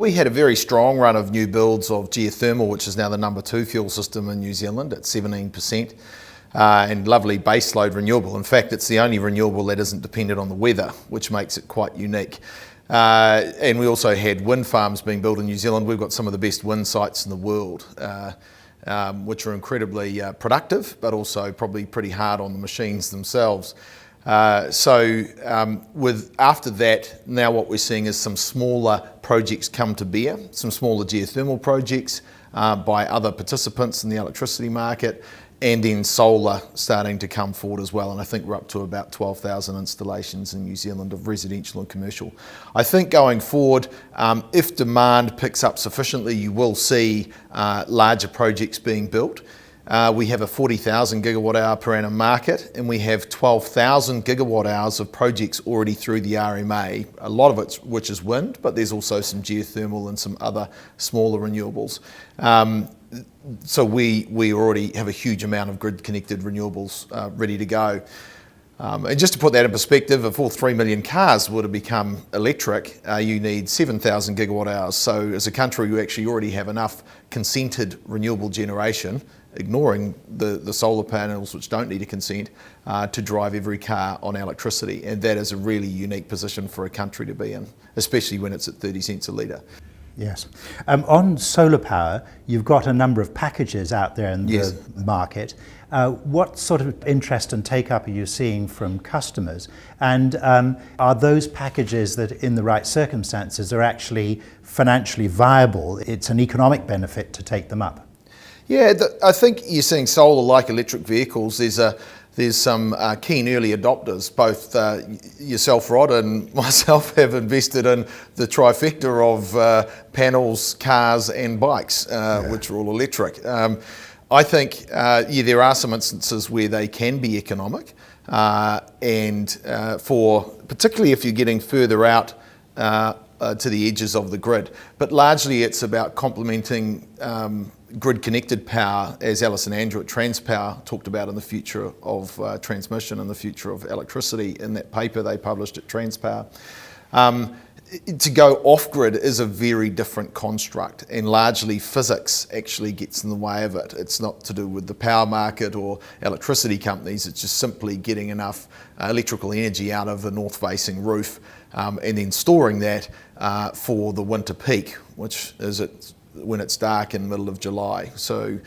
We had a very strong run of new builds of geothermal, which is now the number 2 fuel system in New Zealand at 17%, and lovely baseload renewable. In fact, it's the only renewable that isn't dependent on the weather, which makes it quite unique. And we also had wind farms being built in New Zealand. We've got some of the best wind sites in the world, which are incredibly productive, but also probably pretty hard on the machines themselves. After that, now what we're seeing is some smaller projects come to bear, some smaller geothermal projects by other participants in the electricity market, and then solar starting to come forward as well. And I think we're up to about 12,000 installations in New Zealand of residential and commercial. I think going forward, if demand picks up sufficiently, you will see larger projects being built. We have a 40,000 gigawatt hour per annum market, and we have 12,000 gigawatt hours of projects already through the RMA, a lot of it which is wind, but there's also some geothermal and some other smaller renewables. So we already have a huge amount of grid-connected renewables ready to go. And just to put that in perspective, if all 3 million cars were to become electric, you need 7,000 gigawatt hours. So as a country, you actually already have enough consented renewable generation, ignoring the solar panels which don't need a consent, to drive every car on electricity. And that is a really unique position for a country to be in, especially when it's at 30 cents a litre. Yes. On solar power, you've got a number of packages out there in the market. What sort of interest and take-up are you seeing from customers? And are those packages that, in the right circumstances, are actually financially viable? It's an economic benefit to take them up. Yeah, I think you're seeing solar like electric vehicles. There's some keen early adopters. Both yourself, Rod, and myself have invested in the trifecta of panels, cars and bikes, which are all electric. I think, there are some instances where they can be economic, and particularly if you're getting further out to the edges of the grid. But largely it's about complementing grid-connected power, as Alice and Andrew at Transpower talked about in the future of transmission and the future of electricity in that paper they published at Transpower. To go off-grid is a very different construct, and largely physics actually gets in the way of it. It's not to do with the power market or electricity companies, it's just simply getting enough electrical energy out of a north-facing roof and then storing that for the winter peak, which is when it's dark in the middle of July. So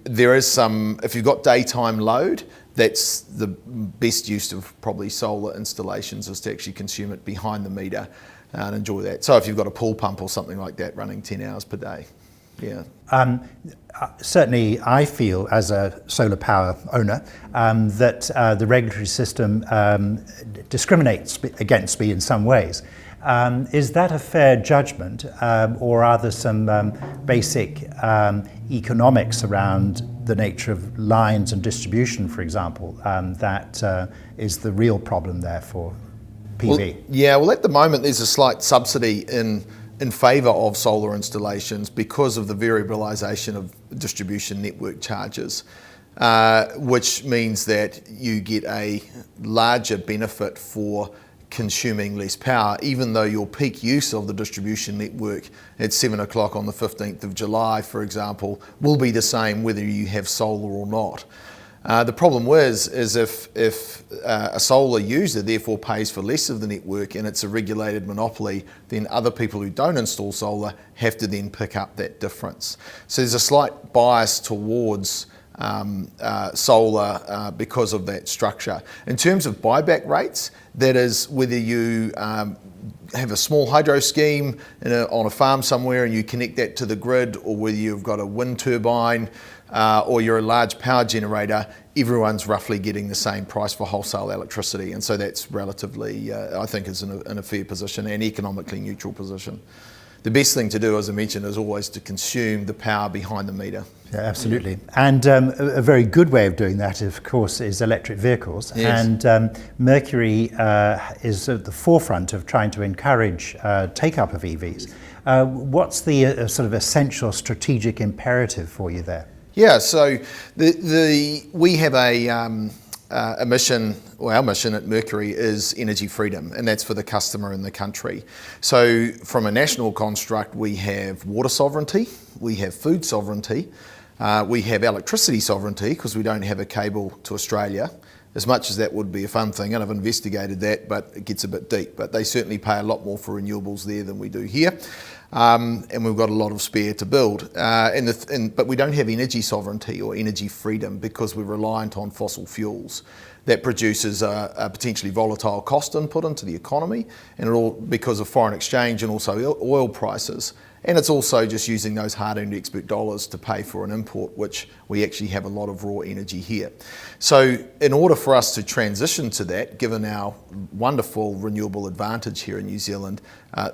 there is some, if you've got daytime load, that's the best use of probably solar installations, is to actually consume it behind the meter and enjoy that. So if you've got a pool pump or something like that running 10 hours per day, yeah. Certainly I feel, as a solar power owner, that the regulatory system discriminates against me in some ways. Is that a fair judgment, or are there some basic economics around the nature of lines and distribution, for example, that is the real problem there for PV? Well, at the moment there's a slight subsidy in favour of solar installations because of the variabilisation of distribution network charges, which means that you get a larger benefit for consuming less power, even though your peak use of the distribution network at 7 o'clock on the 15th of July, for example, will be the same whether you have solar or not. The problem is if a solar user therefore pays for less of the network and it's a regulated monopoly, then other people who don't install solar have to then pick up that difference. So there's a slight bias towards solar because of that structure. In terms of buyback rates, that is whether you have a small hydro scheme on a farm somewhere and you connect that to the grid, or whether you've got a wind turbine or you're a large power generator, everyone's roughly getting the same price for wholesale electricity. And so that's relatively, I think, is in a fair position and economically neutral position. The best thing to do, as I mentioned, is always to consume the power behind the meter. Yeah, absolutely. And a very good way of doing that, of course, is electric vehicles. Yes. And Mercury is at the forefront of trying to encourage take-up of EVs. What's the sort of essential strategic imperative for you there? Yeah, so we have a our mission at Mercury is energy freedom, and that's for the customer and the country. So from a national construct, we have water sovereignty, we have food sovereignty, we have electricity sovereignty because we don't have a cable to Australia. As much as that would be a fun thing, and I've investigated that, but it gets a bit deep. But they certainly pay a lot more for renewables there than we do here. And we've got a lot of spare to build. But we don't have energy sovereignty or energy freedom because we're reliant on fossil fuels. That produces a potentially volatile cost input into the economy, and it all because of foreign exchange and also oil prices. And it's also just using those hard-earned export dollars to pay for an import, which we actually have a lot of raw energy here. So in order for us to transition to that, given our wonderful renewable advantage here in New Zealand,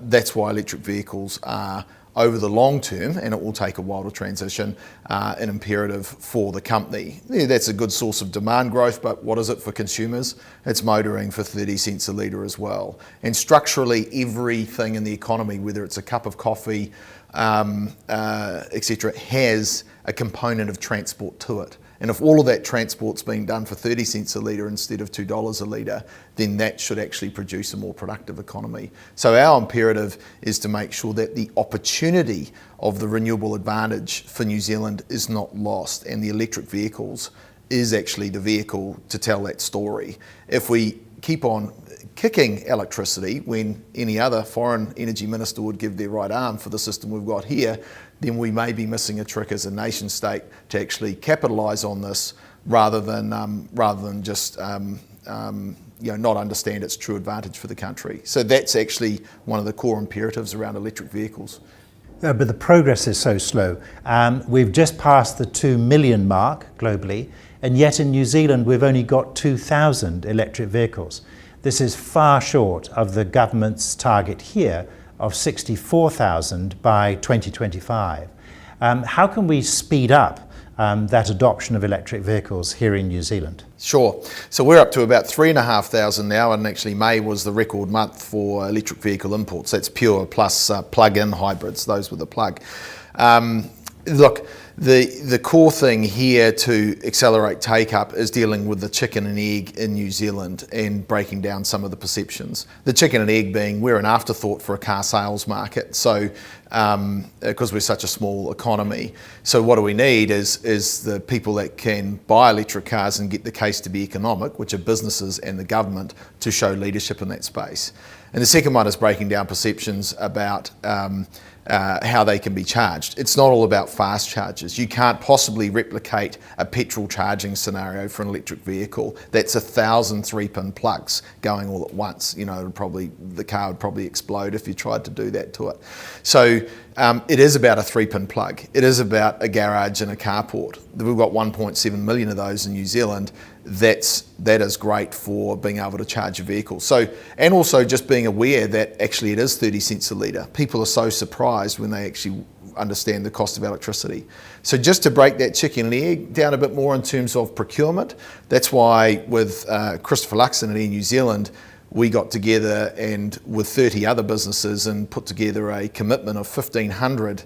that's why electric vehicles are, over the long term, and it will take a while to transition, an imperative for the company. Yeah, that's a good source of demand growth, but what is it for consumers? It's motoring for 30 cents a litre as well. And structurally, everything in the economy, whether it's a cup of coffee, etc., has a component of transport to it. And if all of that transport's being done for 30 cents a litre instead of $2 a litre, then that should actually produce a more productive economy. So our imperative is to make sure that the opportunity of the renewable advantage for New Zealand is not lost, and the electric vehicles is actually the vehicle to tell that story. If we keep on kicking electricity when any other foreign energy minister would give their right arm for the system we've got here, then we may be missing a trick as a nation state to actually capitalise on this rather than just not understand its true advantage for the country. So that's actually one of the core imperatives around electric vehicles. But the progress is so slow. We've just passed the 2 million mark globally, and yet in New Zealand we've only got 2,000 electric vehicles. This is far short of the government's target here of 64,000 by 2025. How can we speed up that adoption of electric vehicles here in New Zealand? Sure. So we're up to about 3,500 now, and actually May was the record month for electric vehicle imports. That's pure plus plug-in hybrids. Those were the plug. Look, the core thing here to accelerate take-up is dealing with the chicken and egg in New Zealand and breaking down some of the perceptions. The chicken and egg being we're an afterthought for a car sales market, so because we're such a small economy. So what do we need is the people that can buy electric cars and get the case to be economic, which are businesses and the government, to show leadership in that space. And the second one is breaking down perceptions about how they can be charged. It's not all about fast charges. You can't possibly replicate a petrol charging scenario for an electric vehicle. That's 1,000 3-pin plugs going all at once. You know, the car would probably explode if you tried to do that to it. So it is about a 3-pin plug. It is about a garage and a carport. We've got 1.7 million of those in New Zealand. That is great for being able to charge a vehicle. So, and also just being aware that actually it is 30 cents a litre. People are so surprised when they actually understand the cost of electricity. So just to break that chicken and egg down a bit more in terms of procurement, that's why with Christopher Luxon at Air New Zealand, we got together and with 30 other businesses and put together a commitment of 1,500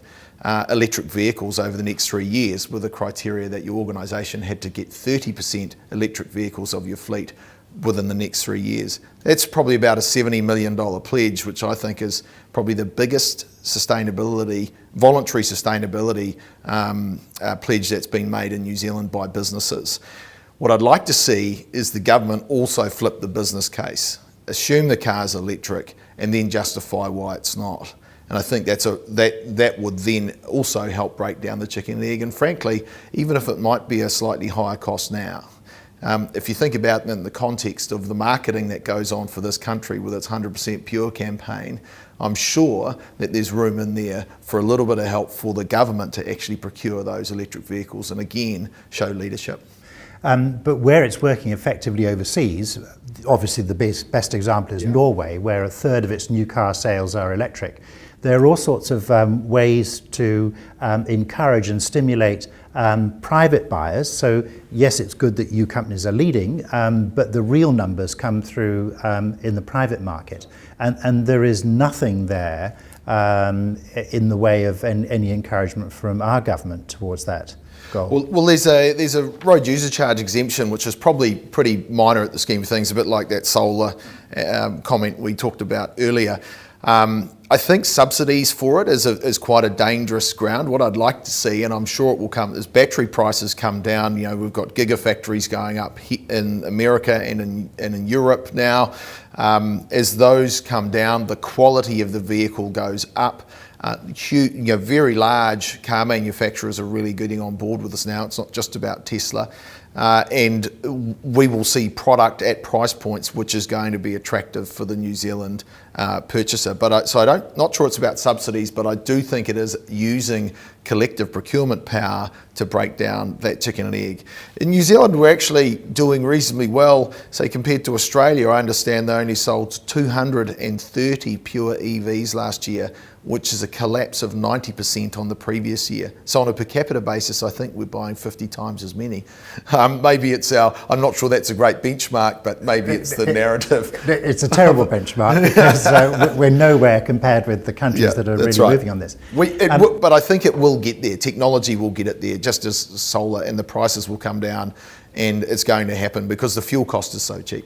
electric vehicles over the next 3 years, with the criteria that your organisation had to get 30% electric vehicles of your fleet within the next 3 years. That's probably about a $70 million pledge, which I think is probably the biggest voluntary sustainability pledge that's been made in New Zealand by businesses. What I'd like to see is the government also flip the business case, assume the car's electric, and then justify why it's not. And I think that would then also help break down the chicken and egg. And frankly, even if it might be a slightly higher cost now, if you think about it in the context of the marketing that goes on for this country with its 100% Pure campaign, I'm sure that there's room in there for a little bit of help for the government to actually procure those electric vehicles and again show leadership. But where it's working effectively overseas, obviously the best example is Norway, where a third of its new car sales are electric. There are all sorts of ways to encourage and stimulate private buyers. So yes, it's good that you companies are leading, but the real numbers come through in the private market. And there is nothing there in the way of any encouragement from our government towards that. goal? Well, there's a road user charge exemption, which is probably pretty minor at the scheme of things, a bit like that solar comment we talked about earlier. I think subsidies for it is quite a dangerous ground. What I'd like to see, and I'm sure it will come, as battery prices come down. You know, we've got gigafactories going up in America and in Europe now. As those come down, the quality of the vehicle goes up. Very large car manufacturers are really getting on board with this now. It's not just about Tesla. And we will see product at price points which is going to be attractive for the New Zealand purchaser. Not sure it's about subsidies, but I do think it is using collective procurement power to break down that chicken and egg. In New Zealand, we're actually doing reasonably well. Say compared to Australia, I understand they only sold 230 pure EVs last year, which is a collapse of 90% on the previous year. So on a per capita basis, I think we're buying 50 times as many. Maybe it's I'm not sure that's a great benchmark, but maybe it's the narrative. It's a terrible benchmark because we're nowhere compared with the countries that are really moving on this. But I think it will get there. Technology will get it there, just as solar, and the prices will come down, and it's going to happen because the fuel cost is so cheap.